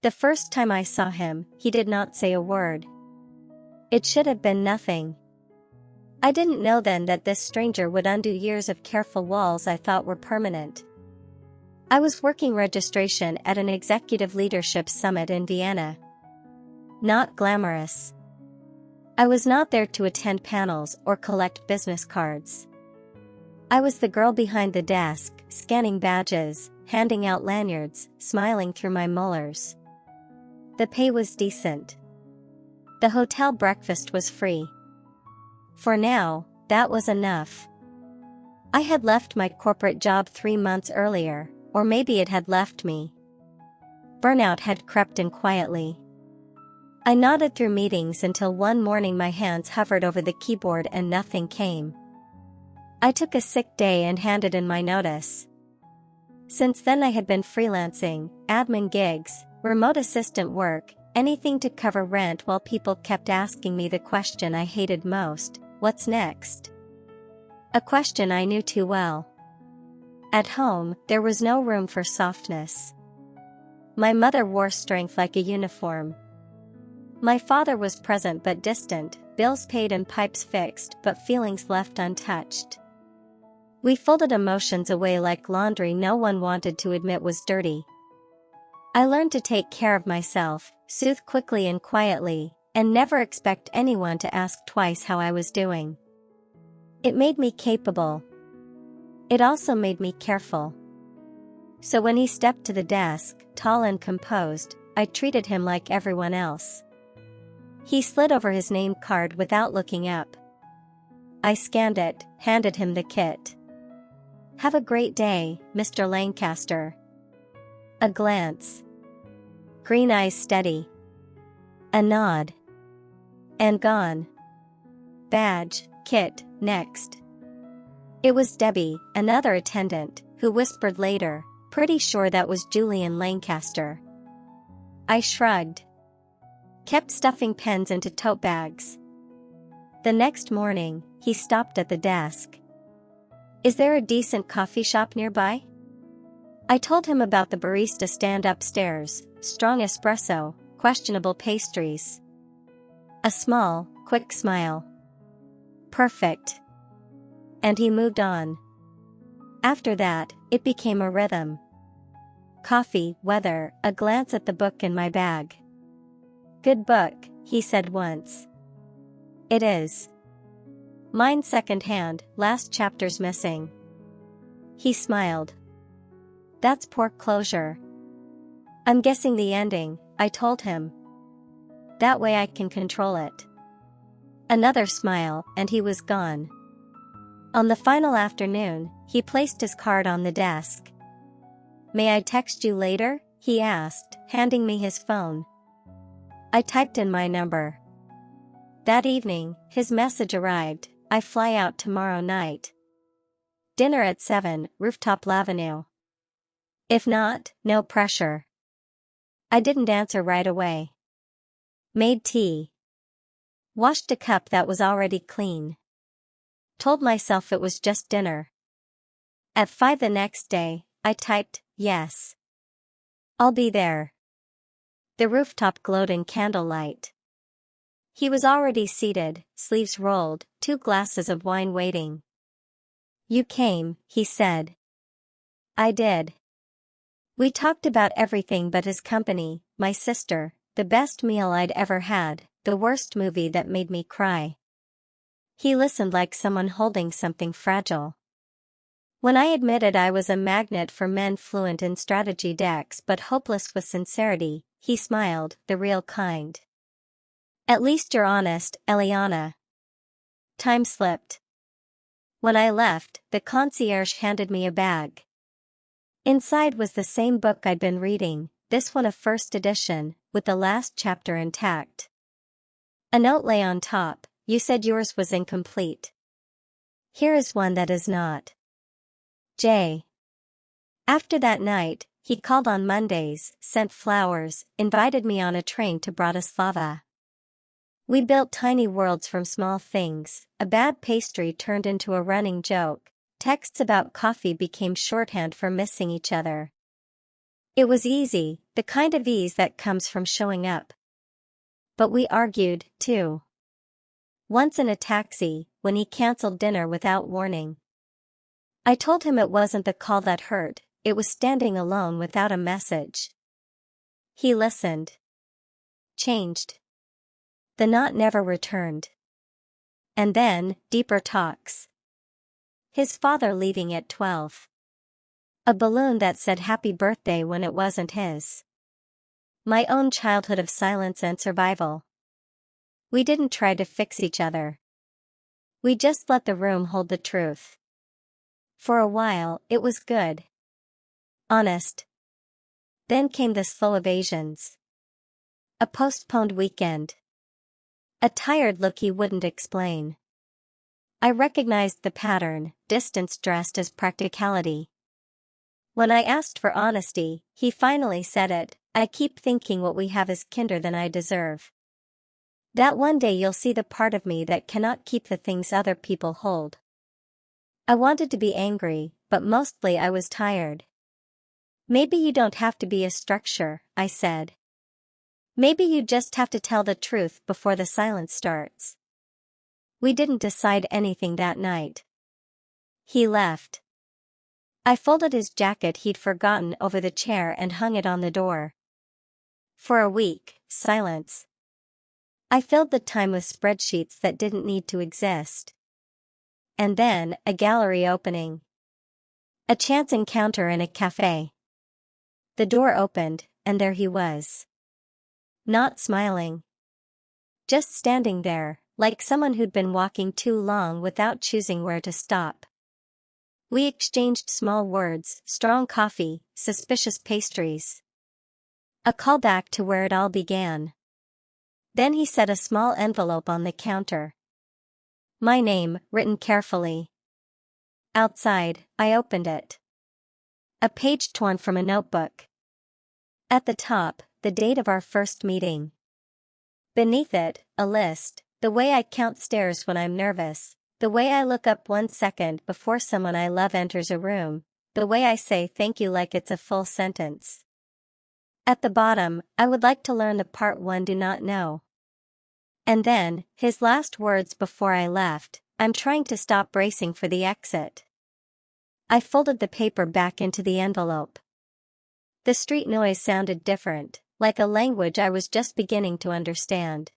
The first time I saw him, he did not say a word. It should have been nothing. I didn't know then that this stranger would undo years of careful walls I thought were permanent. I was working registration at an executive leadership summit in Vienna. Not glamorous. I was not there to attend panels or collect business cards. I was the girl behind the desk, scanning badges, handing out lanyards, smiling through my molars. The pay was decent. The hotel breakfast was free. For now, that was enough. I had left my corporate job 3 months earlier, or maybe it had left me. Burnout had crept in quietly. I nodded through meetings until one morning my hands hovered over the keyboard and nothing came. I took a sick day and handed in my notice. Since then I had been freelancing, admin gigs, remote assistant work, anything to cover rent while people kept asking me the question I hated most, what's next? A question I knew too well. At home, there was no room for softness. My mother wore strength like a uniform. My father was present but distant, bills paid and pipes fixed but feelings left untouched. We folded emotions away like laundry no one wanted to admit was dirty. I learned to take care of myself, soothe quickly and quietly, and never expect anyone to ask twice how I was doing. It made me capable. It also made me careful. So when he stepped to the desk, tall and composed, I treated him like everyone else. He slid over his name card without looking up. I scanned it, handed him the kit. Have a great day, Mr. Lancaster. A glance. Green eyes steady. A nod. And gone. Badge, kit, next. It was Debbie, another attendant, who whispered later, pretty sure that was Julian Lancaster. I shrugged. Kept stuffing pens into tote bags. The next morning, he stopped at the desk. Is there a decent coffee shop nearby? I told him about the barista stand upstairs, strong espresso, questionable pastries. A small, quick smile. Perfect. And he moved on. After that, it became a rhythm. Coffee, weather, a glance at the book in my bag. Good book, he said once. It is. Mine secondhand, last chapter's missing. He smiled. That's poor closure. I'm guessing the ending, I told him. That way I can control it. Another smile, and he was gone. On the final afternoon, he placed his card on the desk. May I text you later? He asked, handing me his phone. I typed in my number. That evening, his message arrived, I fly out tomorrow night. Dinner at 7, Rooftop Avenue. If not, no pressure. I didn't answer right away. Made tea. Washed a cup that was already clean. Told myself it was just dinner. At 5 the next day, I typed, yes. I'll be there. The rooftop glowed in candlelight. He was already seated, sleeves rolled, 2 glasses of wine waiting. You came, he said. I did. We talked about everything but his company, my sister, the best meal I'd ever had, the worst movie that made me cry. He listened like someone holding something fragile. When I admitted I was a magnet for men fluent in strategy decks but hopeless with sincerity, he smiled, the real kind. At least you're honest, Eliana. Time slipped. When I left, the concierge handed me a bag. Inside was the same book I'd been reading, this one a first edition, with the last chapter intact. A note lay on top, you said yours was incomplete. Here is one that is not. J. After that night, he called on Mondays, sent flowers, invited me on a train to Bratislava. We built tiny worlds from small things, a bad pastry turned into a running joke, texts about coffee became shorthand for missing each other. It was easy, the kind of ease that comes from showing up. But we argued, too. Once in a taxi, when he canceled dinner without warning. I told him it wasn't the call that hurt, it was standing alone without a message. He listened. Changed. The knot never returned. And then, deeper talks. His father leaving at 12. A balloon that said happy birthday when it wasn't his. My own childhood of silence and survival. We didn't try to fix each other. We just let the room hold the truth. For a while, it was good. Honest. Then came the slow evasions. A postponed weekend. A tired look he wouldn't explain. I recognized the pattern, distance dressed as practicality. When I asked for honesty, he finally said it, I keep thinking what we have is kinder than I deserve. That one day you'll see the part of me that cannot keep the things other people hold. I wanted to be angry, but mostly I was tired. Maybe you don't have to be a structure, I said. Maybe you just have to tell the truth before the silence starts. We didn't decide anything that night. He left. I folded his jacket he'd forgotten over the chair and hung it on the door. For a week, silence. I filled the time with spreadsheets that didn't need to exist. And then, a gallery opening. A chance encounter in a cafe. The door opened, and there he was. Not smiling. Just standing there, like someone who'd been walking too long without choosing where to stop. We exchanged small words, strong coffee, suspicious pastries. A callback to where it all began. Then he set a small envelope on the counter. My name, written carefully. Outside, I opened it. A page torn from a notebook. At the top, the date of our first meeting. Beneath it, a list, the way I count stairs when I'm nervous, the way I look up 1 second before someone I love enters a room, the way I say thank you like it's a full sentence. At the bottom, I would like to learn the part one do not know. And then, his last words before I left, I'm trying to stop bracing for the exit. I folded the paper back into the envelope. The street noise sounded different, like a language I was just beginning to understand.